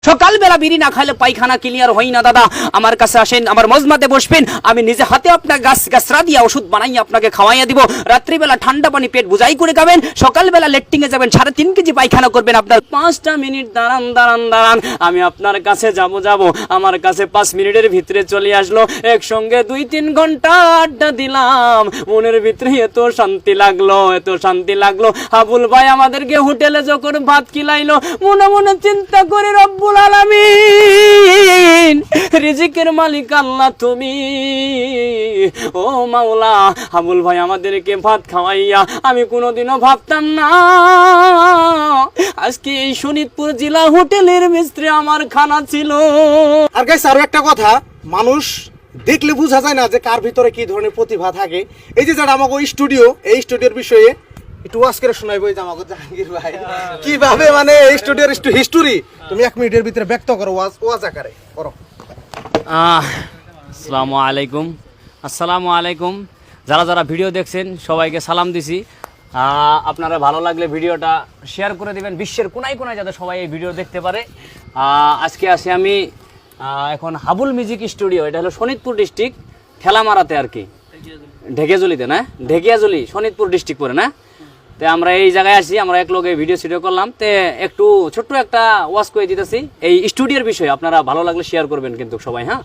সকালবেলা বিড়ি না খাইলে পায়খানা ক্লিয়ার হয় না দাদা, আমার কাছে আসেন, আমার মজমাতে বসবেন, আমি নিজে হাতে আপনার গাছরা দিয়া ওষুধ বানাইয়া আপনাকে খাওয়াইয়া দিব। রাত্রিবেলা ঠান্ডা পানি পেট বুঝাই করে খাবেন, সকালবেলা লেট্রিনে যাবেন, 3.5 কেজি পায়খানা করবেন। আপনার 5টা মিনিট দাঁড়ান, আমি আপনার কাছে যাব, আমার কাছে 5 মিনিটের ভিতরে চলে আসলো। একসঙ্গে 2-3 ঘন্টা আড্ডা দিলাম, মনের ভিতরে এত শান্তি লাগলো। হাবুল ভাই আমাদেরকে হোটেলে যখন ভাত খিলাইলো, মনে মনে চিন্তা করে রব্বুল আলামিন, রিজিকের মালিক আল্লাহ তুমি, ও মাওলা, হাবুল ভাই আমাদেরকে ভাত খাওয়াইয়া আমি কোনোদিনও ভাবতাম না আজকে এই শোনিতপুর জেলা হোটেলের মিস্ত্রি আমার খানা ছিল। আর গাইস আরো একটা কথা, মানুষ দেখলে বোঝা যায় না যে কার ভিতরে কি ধরনের প্রতিভা থাকে। এই যে যারা আমাকে স্টুডিও, এই স্টুডিওর বিষয়ে একটু ওয়াজ করে শোনাইবো এই যে আমাকে জাহাঙ্গীর ভাই কিভাবে মানে এই স্টুডিওর একটু হিস্টোরি তুমি 1 মিনিটের ভিতরে ব্যক্ত করো, ওয়াজ আকারে করো। আসসালামু আলাইকুম। যারা ভিডিও দেখছেন সবাইকে সালাম দিছি। আপনারা ভালো লাগলে ভিডিওটা শেয়ার করে দিবেন বিশ্বের কোনায় যাতে সবাই এই ভিডিও দেখতে পারে। আজকে আসি আমি এখন হাবুল মিউজিক স্টুডিও, এটা হলো শোনিতপুর ডিস্ট্রিক্ট, ঠেলামারাতে আর কি, ঢেকিয়াজুলিতে না, ঢেকিয়াজুলি শোনিতপুর ডিস্ট্রিক্ট পরে না। তো আমরা এই জায়গায় আসি, আমরা এক লোকে ভিডিও করলাম, তো একটু ছোট্ট একটা ওয়াজ করে দিতেছি এই স্টুডিওর বিষয়ে। আপনারা ভালো লাগলে শেয়ার করবেন কিন্তু সবাই। হ্যাঁ,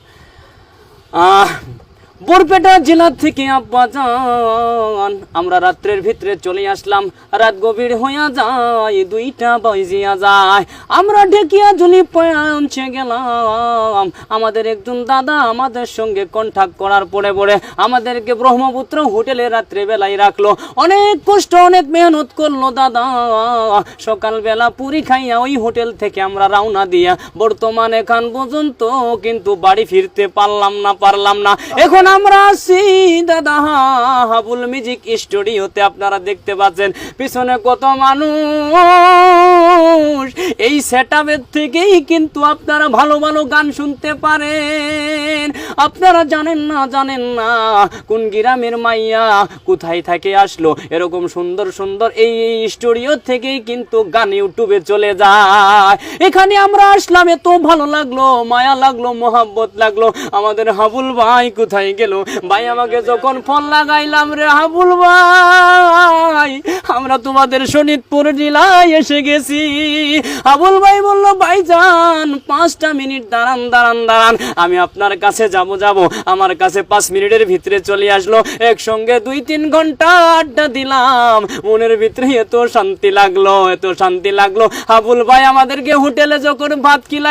বরপেটা জেলা থেকে আব্বাজান আমরা রাত্রের ভিতরে চলে আসলাম, রাত গভীর হইয়া যায়, 2টা বাজিয়া যায়, আমরা ঢেকিয়াজুলি পৌঁছে গেলাম। আমাদের একজন দাদা আমাদের সঙ্গে কন্ট্যাক্ট করার পরে আমাদেরকে ব্রহ্মপুত্র হোটেলে রাত্রে বেলায় রাখলো। অনেক কষ্ট, অনেক মেহনত করলো দাদা। সকালবেলা পুরি খাইয়া ওই হোটেল থেকে আমরা রওনা দিয়া বর্তমানে এখান পর্যন্ত কিন্তু বাড়ি ফিরতে পারলাম না। এখন আমরা আছি দাদা হাবুল মিউজিক স্টুডিওতে। আপনারা দেখতে পাচ্ছেন পিছনে কত মানুষ। এই সেটআপের থেকেই কিন্তু আপনারা ভালো গান শুনতে পারেন। আপনারা জানেন না কোন গ্রামের মাইয়া কোথায় থেকে আসলো, এরকম সুন্দর এই স্টুডিও থেকেই কিন্তু গান ইউটিউবে চলে যায়। এখানে আমরা আসলাম, এত ভালো লাগলো, মায়া লাগলো, মোহাব্বত লাগলো। আমাদের হাবুল ভাই কোথায় গেল? ভাই আমাকে যখন ফোন লাগাইলাম, রে হাবুল ভাই আমরা তোমাদের শোনিতপুর জেলায় এসে গেছি। হাবুল ভাই বলল, ভাইজান 5টা মিনিট দাঁড়ান, আমি আপনার কাছে যাব। আমার কাছে 5 মিনিটের ভিতরে চলে আসলো। একসঙ্গে 2-3 ঘন্টা আড্ডা দিলাম, মনের ভিতরে এত শান্তি লাগলো। হাবুল ভাই আমাদেরকে হোটেলে যখন ভাত খিলাই